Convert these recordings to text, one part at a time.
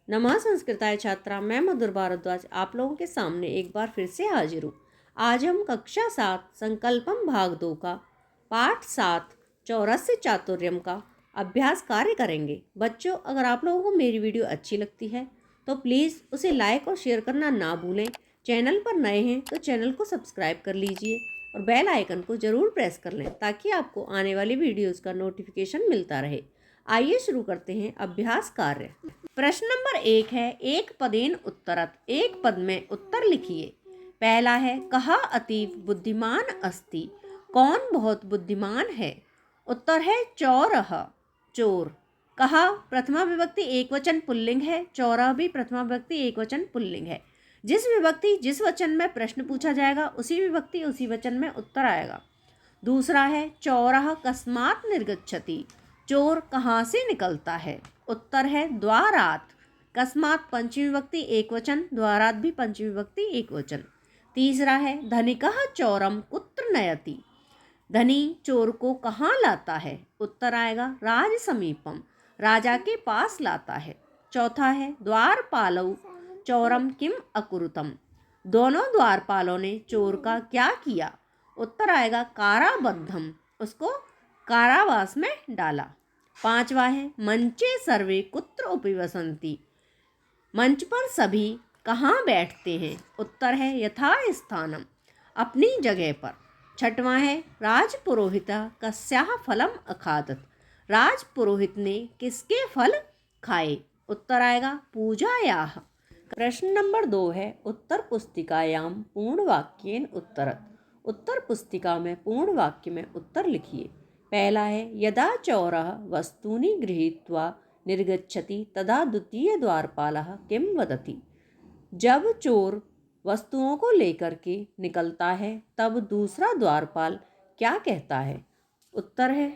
नमः संस्कृताय छात्रा, मैं मधुर भारद्वाज आप लोगों के सामने एक बार फिर से हाजिर हूँ। आज हम कक्षा 7 संकल्पम भाग 2 का पाठ 7 चौरस्य चातुर्यम का अभ्यास कार्य करेंगे। बच्चों, अगर आप लोगों को मेरी वीडियो अच्छी लगती है तो प्लीज़ उसे लाइक और शेयर करना ना भूलें। चैनल पर नए हैं तो चैनल को सब्सक्राइब कर लीजिए और बेल आइकन को ज़रूर प्रेस कर लें ताकि आपको आने वाली वीडियोज़ का नोटिफिकेशन मिलता रहे। आइए शुरू करते हैं अभ्यास कार्य। प्रश्न नंबर 1 है, एक पदेन उत्तरत, एक पद में उत्तर लिखिए। पहला है, कहा अतीव बुद्धिमान अस्ति, कौन बहुत बुद्धिमान है। उत्तर है चौरः, चोर। कहा प्रथमा विभक्ति एक वचन पुल्लिंग है, चौरः भी प्रथमा विभक्ति एक वचन पुल्लिंग है। जिस विभक्ति जिस वचन में प्रश्न पूछा जाएगा उसी विभक्ति उसी वचन में उत्तर आएगा। दूसरा है, चौरः कस्मात् निर्गच्छति, चोर कहाँ से निकलता है। उत्तर है द्वारात। कस्मात् पंचमी विभक्ति एक वचन, द्वारात भी पंचमी विभक्ति एक वचन। तीसरा है, धनिकः चौरम कुत्र नयति, धनी चोर को कहाँ लाता है। उत्तर आएगा राज समीपम, राजा के पास लाता है। चौथा है, द्वारपालौ चौरम किम अकुरुतम, दोनों द्वारपालों ने चोर का क्या किया। उत्तर आएगा काराबद्धम, उसको कारावास में डाला। पांचवा है, मंचे सर्वे कुत्र उपविशन्ति, मंच पर सभी कहाँ बैठते हैं। उत्तर है यथा स्थानम, अपनी जगह पर। छठवां है, राजपुरोहित कस्याः फलम अखादत, राजपुरोहित ने किसके फल खाए। उत्तर आएगा पूजायाः। प्रश्न नंबर 2 है, उत्तर पुस्तिकायां पूर्ण वाक्येन उत्तरत, उत्तर पुस्तिका में पूर्ण वाक्य में उत्तर लिखिए। पहला है, यदा चौरः वस्तूनि गृहीत्वा निर्गच्छति तदा द्वितीय द्वारपालः किं वदति, जब चोर वस्तुओं को लेकर के निकलता है तब दूसरा द्वारपाल क्या कहता है। उत्तर है,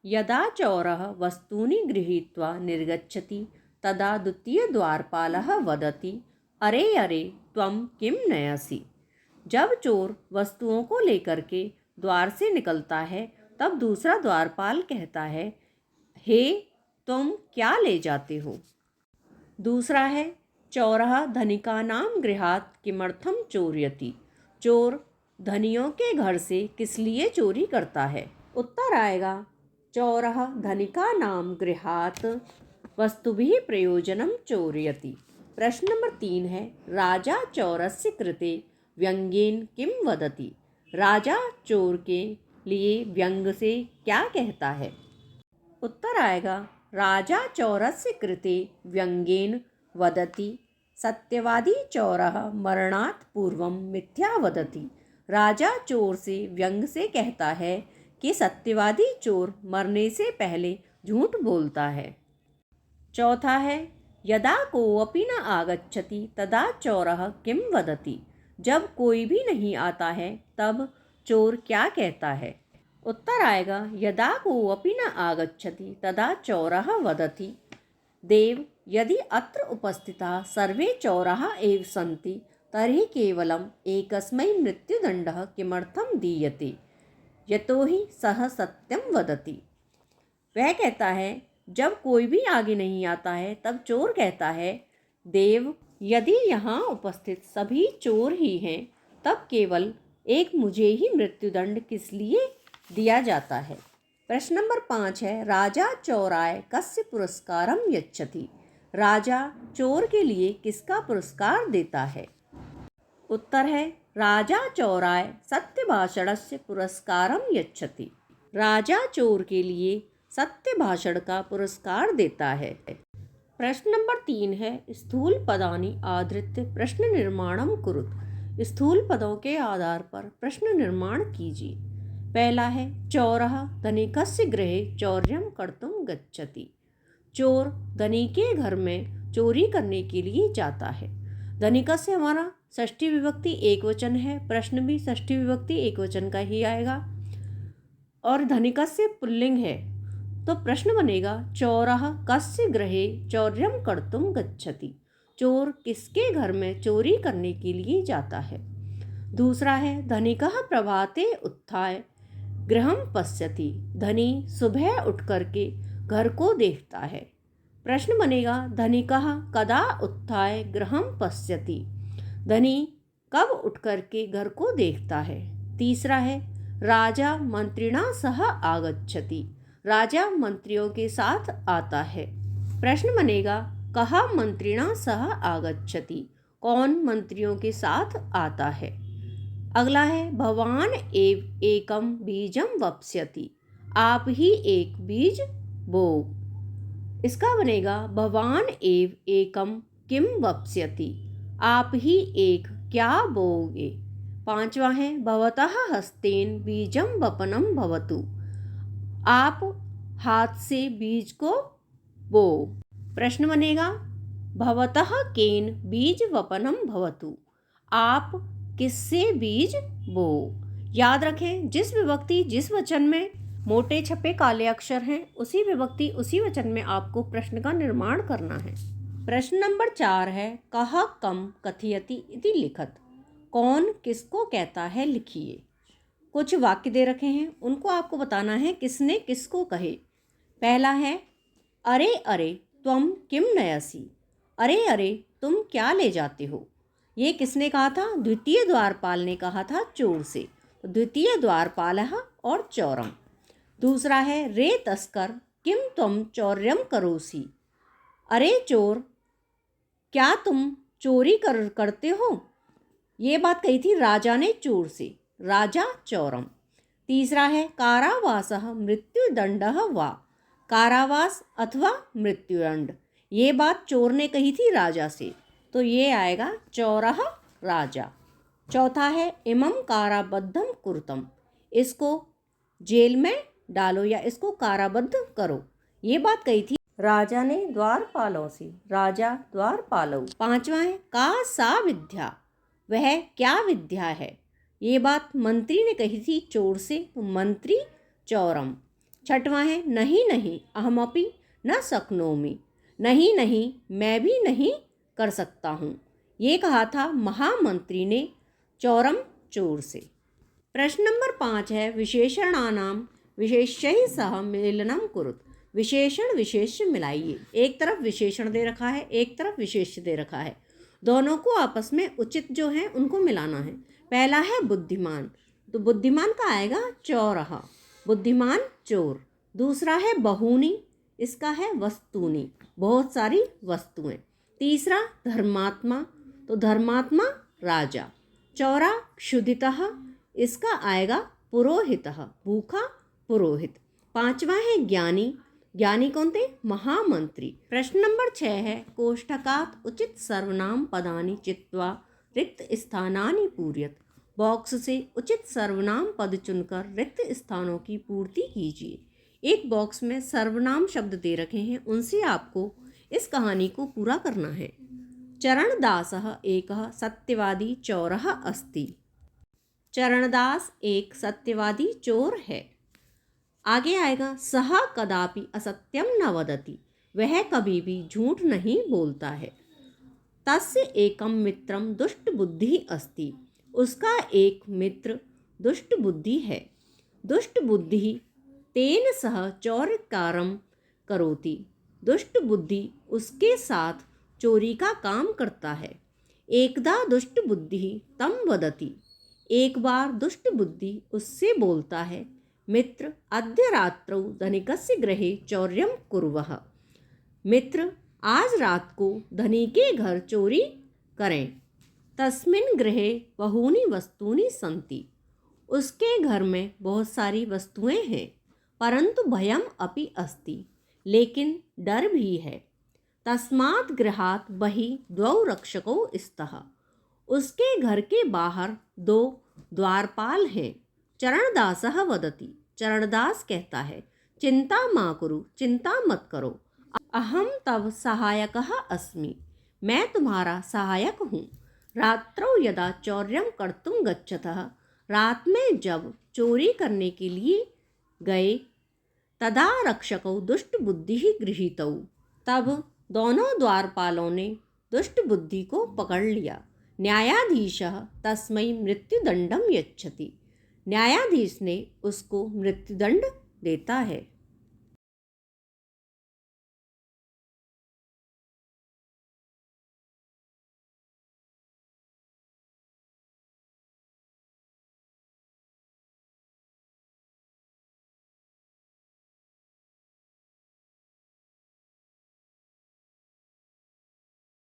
यदा चौरः वस्तूनि गृहीत्वा निर्गच्छति तदा द्वितीय द्वारपालः वदति अरे अरे त्वं किं नयसि, जब चोर वस्तुओं को लेकर के द्वार से निकलता है तब दूसरा द्वारपाल कहता है, हे तुम क्या ले जाते हो। दूसरा है, चौरः धनिकानां गृहात् किमर्थं चोरयति, चोर धनियों के घर से किस लिए चोरी करता है। उत्तर आएगा चौरः धनिकानां गृहात् वस्तुभिः प्रयोजनं चोरयति। प्रश्न नंबर 3 है, राजा चौरस्य कृते व्यंग्येन किं वदति, राजा चोर के लिए व्यंग से क्या कहता है। उत्तर आएगा राजा चौरस्य कृते व्यंग्येन वदति सत्यवादी चौरः मरणात् पूर्वं मिथ्या वदति, राजा चोर से व्यंग से कहता है कि सत्यवादी चोर मरने से पहले झूठ बोलता है। चौथा है, यदा कोऽपि न आगच्छति तदा चौरः किं वदति, जब कोई भी नहीं आता है तब चोर क्या कहता है। उत्तर आएगा यदा कोऽपि न आगच्छति तदा चौरः वदति, देव यदि अत्र उपस्थिताः सर्वे चौराः एव सन्ति तर्हि केवलम् एकस्मै मृत्युदण्डः किमर्थं दीयते, यतोहि सः सत्यं वदति। वह कहता है, जब कोई भी आगे नहीं आता है तब चोर कहता है, देव यदि यहाँ उपस्थित सभी चोर ही हैं तब केवल एक मुझे ही मृत्युदंड किस लिए दिया जाता है। प्रश्न नंबर 5 है, राजा चौराय कस्य पुरस्कारम यच्छति, राजा चोर के लिए किसका पुरस्कार देता है। उत्तर है, राजा चौराय सत्यभाषणस्य पुरस्कारम यच्छति, राजा चोर के लिए सत्य भाषण का पुरस्कार देता है। प्रश्न नंबर 3 है, स्थूल पदानि आधृत्य प्रश्न निर्माणम कुरुत, स्थूल पदों के आधार पर प्रश्न निर्माण कीजिए। पहला है, चौरः धनिकस्य गृहे चौर्यं कर्तुं गच्छति, चोर धनी के घर में चोरी करने के लिए जाता है। धनिकस्य हमारा षष्ठी विभक्ति एक वचन है, प्रश्न भी षष्ठी विभक्ति एक वचन का ही आएगा और धनिकस्य पुल्लिंग है तो प्रश्न बनेगा चौरः कस्य गृहे चौर्यं कर्तुं गच्छति, चोर किसके घर में चोरी करने के लिए जाता है। दूसरा है, धनिकः प्रभाते उत्थाय गृहं पश्यति, धनी सुबह उठ करके घर को देखता है। प्रश्न बनेगा धनिकः कदा उत्थाय गृहं पश्यति। धनी कब उठ करके घर को देखता है। तीसरा है राजा मंत्रिणा सह आगच्छति। राजा मंत्रियों के साथ आता है। प्रश्न बनेगा कः मंत्रिणा सह आगच्छति। कौन मंत्रियों के साथ आता है। अगला है भवान एव एकम बीजम वप्स्यति। आप ही एक बीज बो। इसका बनेगा भवान एव एकम किम वप्स्यति। आप ही एक क्या बोगे। पांचवा है भवतः हस्तेन बीजम वपनम भवतु। आप हाथ से बीज को बो। प्रश्न बनेगा भवतः केन बीज वपनम भवतु। आप किससे बीज बो। याद रखें जिस विभक्ति जिस वचन में मोटे छपे काले अक्षर हैं उसी विभक्ति उसी वचन में आपको प्रश्न का निर्माण करना है। प्रश्न नंबर 4 है कः कम कथयति इति लिखत। कौन किसको कहता है लिखिए। कुछ वाक्य दे रखे हैं उनको आपको बताना है किसने किसको कहे। पहला है अरे अरे त्वम किम नयसि। अरे अरे तुम क्या ले जाते हो। ये किसने कहा था। द्वितीय द्वारपाल ने कहा था चोर से। तो द्वितीय द्वारपालः और चौरम। दूसरा है रे तस्कर किम तुम चौर्यम करोसि। अरे चोर क्या तुम चोरी करते हो। ये बात कही थी राजा ने चोर से। राजा चौरम। तीसरा है कारावासः मृत्युदंडः वा। कारावास अथवा मृत्युदंड। ये बात चोर ने कही थी राजा से तो ये आएगा चौरः राजा। चौथा है इमं काराबद्धम कुरुतम। इसको जेल में डालो या इसको काराबद्ध करो। ये बात कही थी राजा ने द्वारपालों से। राजा द्वारपालो। पांचवा है का सा विद्या। वह क्या विद्या है। ये बात मंत्री ने कही थी चोर से तो मंत्री चौरम। छठवां है नहीं नहीं अहमपि न शक्नोमि। नहीं नहीं मैं भी नहीं कर सकता हूँ। ये कहा था महामंत्री ने चौरम चोर से। प्रश्न नंबर 5 है विशेषणानाम विशेष्यैः सह मेलनम कुरुत। विशेषण विशेष्य मिलाइए। एक तरफ विशेषण दे रखा है एक तरफ विशेष्य दे रखा है। दोनों को आपस में उचित जो है उनको मिलाना है। पहला है बुद्धिमान तो बुद्धिमान का आएगा चौरः। बुद्धिमान चोर। दूसरा है बहूनी इसका है वस्तूनी बहुत सारी वस्तुएं। तीसरा धर्मात्मा तो धर्मात्मा राजा। चौरा क्षुधितः इसका आएगा पुरोहितः भूखा पुरोहित। पांचवा है ज्ञानी। ज्ञानी कौन थे महामंत्री। प्रश्न नंबर 6 है कोष्ठकात् उचित सर्वनाम पदानि चित्वा रिक्त स्थानानि पूर्यत। बॉक्स से उचित सर्वनाम पद चुनकर रिक्त स्थानों की पूर्ति कीजिए। एक बॉक्स में सर्वनाम शब्द दे रखे हैं उनसे आपको इस कहानी को पूरा करना है। चरणदासः एकः सत्यवादी चोरः अस्ति। चरणदास एक सत्यवादी चोर है। आगे आएगा सह कदापि असत्यम न वदति। वह कभी भी झूठ नहीं बोलता है। तस्य एकम मित्रम दुष्ट बुद्धि अस्ति। उसका एक मित्र दुष्ट बुद्धि है। दुष्ट बुद्धि तेन सह चौर्यकारम करोति। दुष्ट बुद्धि उसके साथ चोरी का काम करता है। एकदा दुष्ट बुद्धि तम वदति। एक बार दुष्ट बुद्धि उससे बोलता है मित्र अद्य रात्रौ धनिकस्य गृहे चौर्यं कुर्वः। मित्र आज रात को धनी के घर चोरी करें। तस्मिन् गृहे बहूनि वस्तूनि सन्ति। उसके घर में बहुत सारी वस्तुएं हैं। परंतु भयम अपि अस्ति लेकिन डर भी है। तस्मात् गृहात् बहिः द्वौ रक्षकौ स्तः। उसके घर के बाहर 2 द्वारपाल हैं। चरणदासः वदति। चरणदास कहता है चिंता मा कुरु चिंता मत करो। अहम तव सहायकः अस्मि। मैं तुम्हारा सहायक हूँ। रात्रौ यदा चौर्यं कर्तुं गच्छतः। रात में जब चोरी करने के लिए गए तदा रक्षकौ दुष्ट बुद्धि गृहीतौ। तब दोनों द्वारपालों ने दुष्ट बुद्धि को पकड़ लिया। न्यायाधीशः तस्मै मृत्युदंडम यच्छति। न्यायाधीश ने उसको मृत्युदंड देता है।